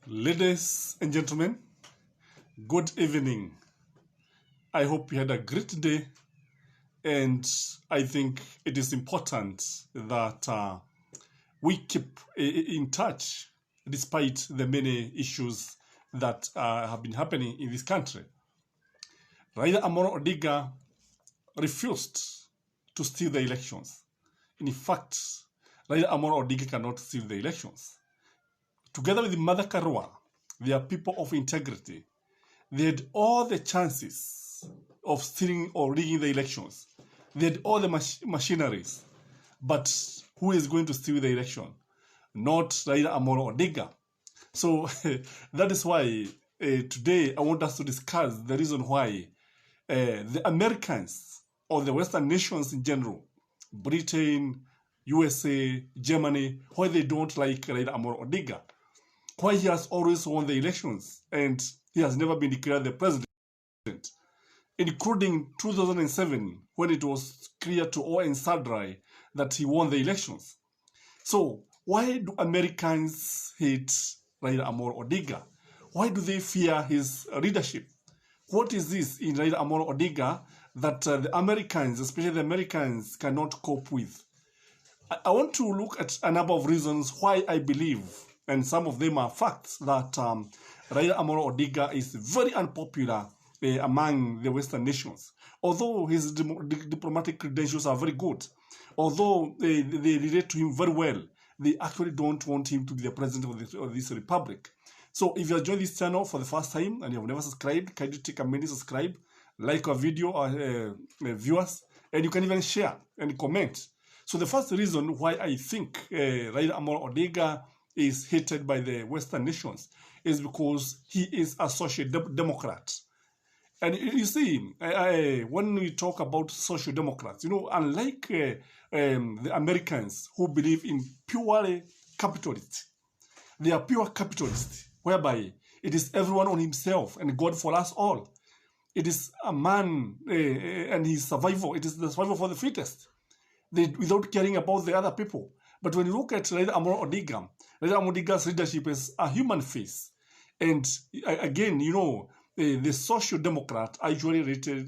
Ladies and gentlemen, good evening. I hope you had a great day, and I think it is important that we keep in touch despite the many issues that have been happening in this country. Raila Amolo Odinga refused to steal the elections. In fact, Raila Amolo Odinga cannot steal the elections. Together with Mother Karua, they are people of integrity. They had all the chances of stealing or rigging the elections. They had all the machineries. But who is going to steal the election? Not Raila Amolo Odinga. So that is why today I want us to discuss the reason why the Americans or the Western nations in general, Britain, USA, Germany, why they don't like Raila Amolo Odinga. Why he has always won the elections and he has never been declared the president, including 2007 when it was clear to all and sundry that he won the elections. So why do Americans hate Raila Amolo Odinga? Why do they fear his leadership? What is this in Raila Amolo Odinga that the Americans, especially the Americans, cannot cope with? I want to look at a number of reasons why I believe, and some of them are facts, that Raila Amolo Odinga is very unpopular among the Western nations. Although his diplomatic credentials are very good, although they relate to him very well, they actually don't want him to be the president of this republic. So if you are joining this channel for the first time and you have never subscribed, can you take a minute, subscribe, like our video, viewers, and you can even share and comment. So the first reason why I think Raila Amolo Odinga is hated by the Western nations is because he is a social democrat. And you see, when we talk about social democrats, unlike the Americans who believe in purely capitalists, they are pure capitalists, whereby it is everyone on himself and God for us all. It is a man and his survival. It is the survival for the fittest, without caring about the other people. But when you look at Raila Amolo Odinga, Raila Amolo Odinga's leadership is a human face. And again, the social democrat are usually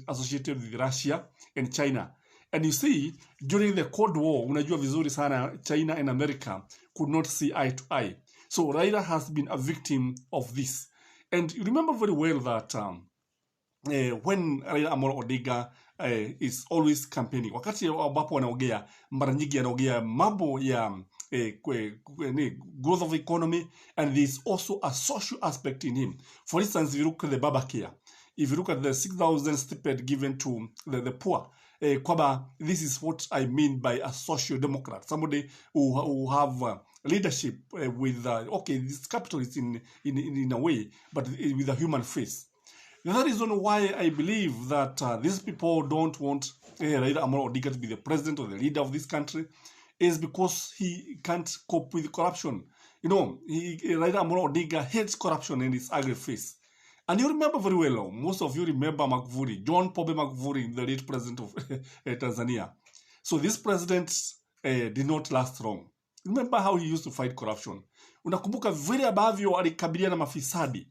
associated with Russia and China. And you see, during the Cold War, unajua vizuri sana, China and America could not see eye to eye. So Raila has been a victim of this. And you remember very well that when Raila Amolo Odinga is always campaigning, wakati ambapo anaongea, mara nyingi anaongea mambo ya growth of economy, and there is also a social aspect in him. For instance, if you look at the Baba Care, if you look at the 6,000 stipend given to the poor, kwamba this is what I mean by a social democrat, somebody who have leadership with okay, this capitalist in a way, but with a human face. The other reason why I believe that these people don't want Raila Amolo Odinga to be the president or the leader of this country is because he can't cope with corruption. Raila Amolo Odinga hates corruption and its ugly face. And you remember very well, most of you remember Magufuli, John Pombe Magufuli, the late president of Tanzania. So this president did not last long. Remember how he used to fight corruption. Unakumbuka vile ambavyo alikabiliana na mafisadi.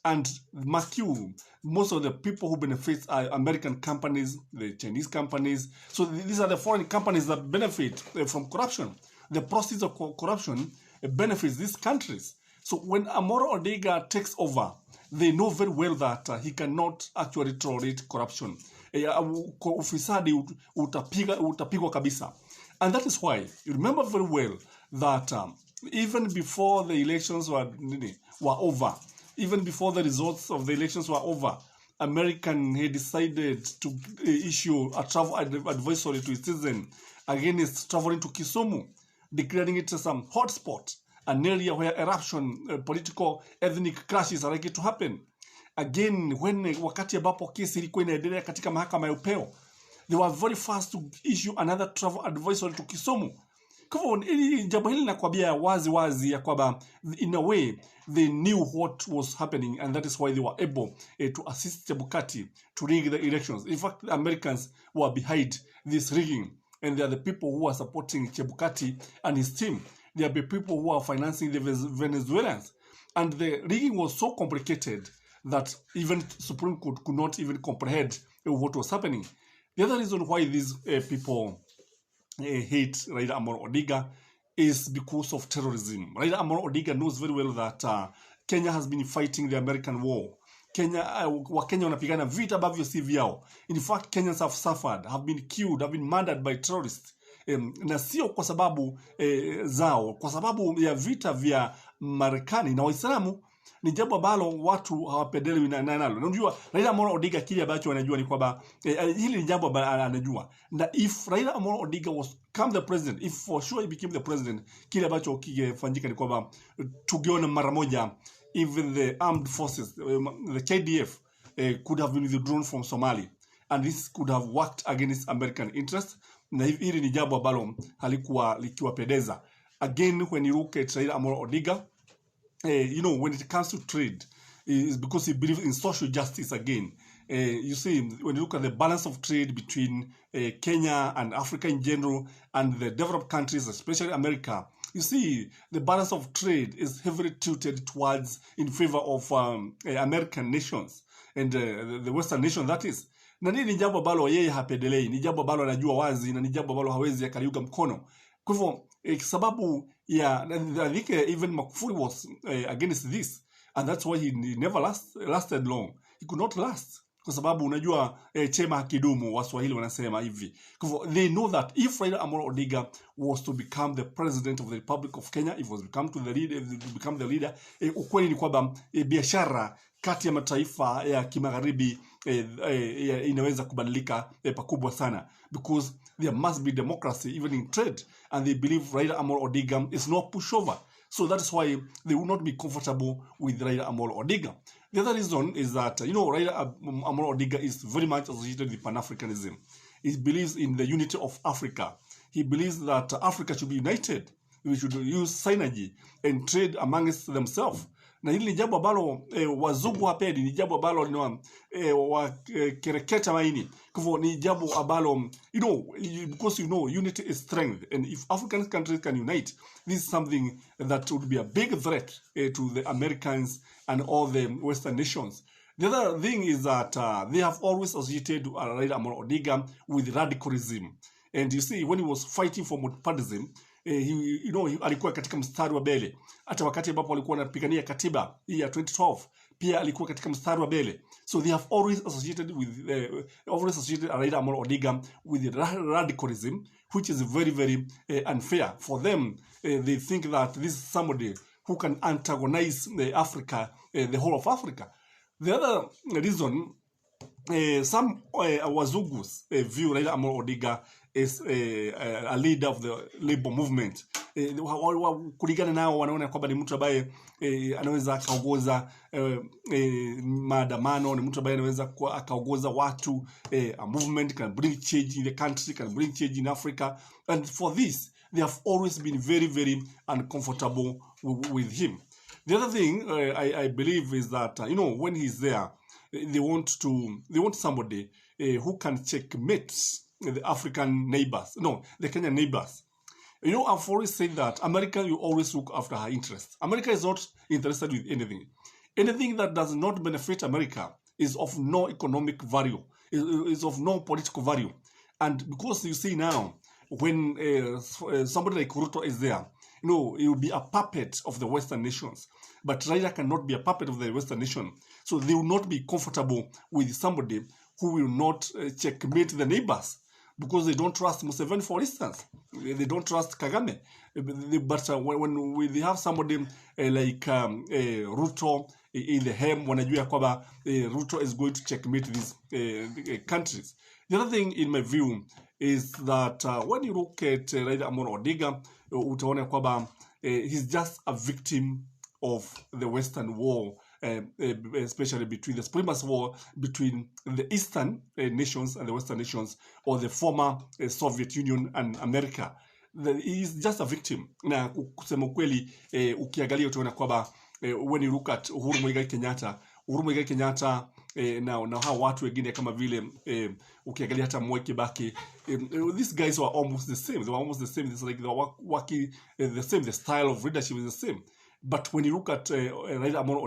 And mark you, most of the people who benefit are American companies, the Chinese companies. So these are the foreign companies that benefit from corruption. The proceeds of corruption benefits these countries. So when Amolo Odinga takes over, they know very well that he cannot actually tolerate corruption. Ufisadi utapigwa kabisa. And that is why, you remember very well that even before the elections were over, even before the results of the elections were over, American had decided to issue a travel advisory to its citizens against traveling to Kisumu, declaring it as some hotspot, an area where eruption, political, ethnic clashes are likely to happen. Again, wakati ambapo kesi ilikuwa inaendelea katika mahakama ya upeo, they were very fast to issue another travel advisory to Kisumu. Kwa hivyo jambo hili linakwambia wazi ya kwamba in a way they knew what was happening, and that is why they were able to assist Chebukati to rig the elections. In fact, the Americans were behind this rigging, and they are the people who are supporting Chebukati and his team. They are the people who are financing the Venezuelans. And the rigging was so complicated that even Supreme Court could not even comprehend what was happening. The other reason why these people hate Raila Amolo Odinga is because of terrorism. Raila Amolo Odinga knows very well that Kenya has been fighting the American war. Wakenya wanapigana vita ambavyo si vyao. In fact, Kenyans have suffered, have been killed, have been murdered by terrorists. Na sio kwa sababu zao, kwa sababu ya vita vya Marekani na Waislamu. Ni jambo ambalo watu hawapendelewi nalo. Unajua Raila Amolo Odinga kile ambacho anajua ni kwamba hili ni jambo ambalo anajua. Na if Raila Amolo Odinga was become the president, if for sure he became the president, kile ambacho kingefanyika ni kwamba tungeona mara moja even the armed forces, the KDF could have been withdrawn from Somalia, and this could have worked against American interests. Na hili ni jambo ambalo halikuwa likiwapendeza. Again, when you look at Raila Amolo Odinga, when it comes to trade, is because he believes in social justice again. You see, when you look at the balance of trade between Kenya and Africa in general and the developed countries, especially America, you see the balance of trade is heavily tilted towards in favor of American nations and the Western nation, that is. Na ni jambo ambalo yeye hapendelei, ni jambo ambalo anajua wazi na ni jambo ambalo hawezi akaliunga mkono. Kwa hivyo sababu ya I think even Magufuli was against this, and that's why he never lasted long. He could not last kwa sababu unajua chema hakidumu, Waswahili wanasema hivi. Kwa hivyo they know that if Raila Amolo Odinga was to become the president of the Republic of Kenya, if was become the leader, ukweli ni kwamba biashara kati ya mataifa ya kimagharibi inaweza kubadilika pakubwa sana, because there must be democracy even in trade, and they believe Raila Amolo Odinga is no pushover. So that's why they will not be comfortable with Raila Amolo Odinga. The other reason is that, Raila Amolo Odinga is very much associated with Pan-Africanism. He believes in the unity of Africa. He believes that Africa should be united. We should use synergy and trade amongst themselves. Na hili ni jambo ambalo wazungu hapendi, ni jambo ambalo wakereketa maini. Kwa hivyo ni jambo ambalo, because unity is strength, and if African countries can unite, this is something that would be a big threat to the Americans and all the Western nations. The other thing is that they have always associated Raila Amolo Odinga with radicalism. And you see, when he was fighting for multipartyism, alikuwa katika mstari wa mbele. Hata wakati ambapo alikuwa anapigania katiba hii ya 2012, pia alikuwa katika mstari wa mbele. So they have always associated Raila Amolo Odinga with radicalism, which is very, very unfair for them. They think that this is somebody who can antagonize Africa, the whole of Africa. The other reason, some wazungus view Raila Amolo Odinga as a leader of the labor movement. Kulingana nao wanaona kwamba ni mtu ambaye anaweza akaongoza maandamano, ni mtu ambaye anaweza akaongoza watu, a movement can bring change in the country, can bring change in Africa, and for this they have always been very, very uncomfortable with him. The other thing I believe is that when he's there, they want somebody who can checkmate the African neighbors, the Kenyan neighbors. I've always said that America, you always look after her interests. America is not interested with anything. Anything that does not benefit America is of no economic value, is of no political value. And because you see now, when somebody like Ruto is there, he will be a puppet of the Western nations. But Raila cannot be a puppet of the Western nation. So they will not be comfortable with somebody who will not checkmate the neighbors, because they don't trust Museveni, for instance. They don't trust Kagame. But when they have somebody like Ruto in the helm, wanajua kwamba Ruto is going to checkmate these countries. The other thing, in my view, is that when you look at Raila Amolo Odinga, utaona kwamba he's just a victim of the Western war, especially between the supremacy war between the Eastern nations and the Western nations, or the former Soviet Union and America. He is just a victim. Na kusema ukweli, ukiangalia utaona kwamba when you look at Uhuru Muigai Kenyatta na hao watu wengine kama vile ukiangalia hata Mwai Kibaki, these guys were almost the same. They were almost the same. It's like they were working the same. The style of leadership is the same. But when you look at Raila Amolo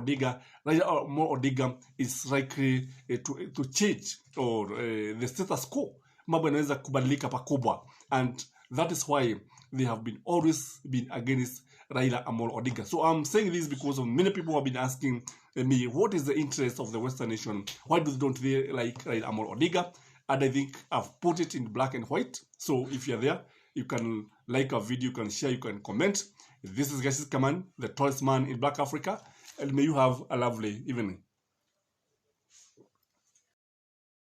Odinga is likely to change or the status quo. Mambo yanaweza kubadilika pakubwa, and that is why they have always been against Raila Amolo Odinga. So I'm saying this because of many people have been asking me, what is the interest of the Western nation? Why don't they like Raila Amolo Odinga? And I think I've put it in black and white. So if you're there, you can like our video, you can share, you can comment. This is Gasis Kaman, the tallest man in Black Africa, and may you have a lovely evening.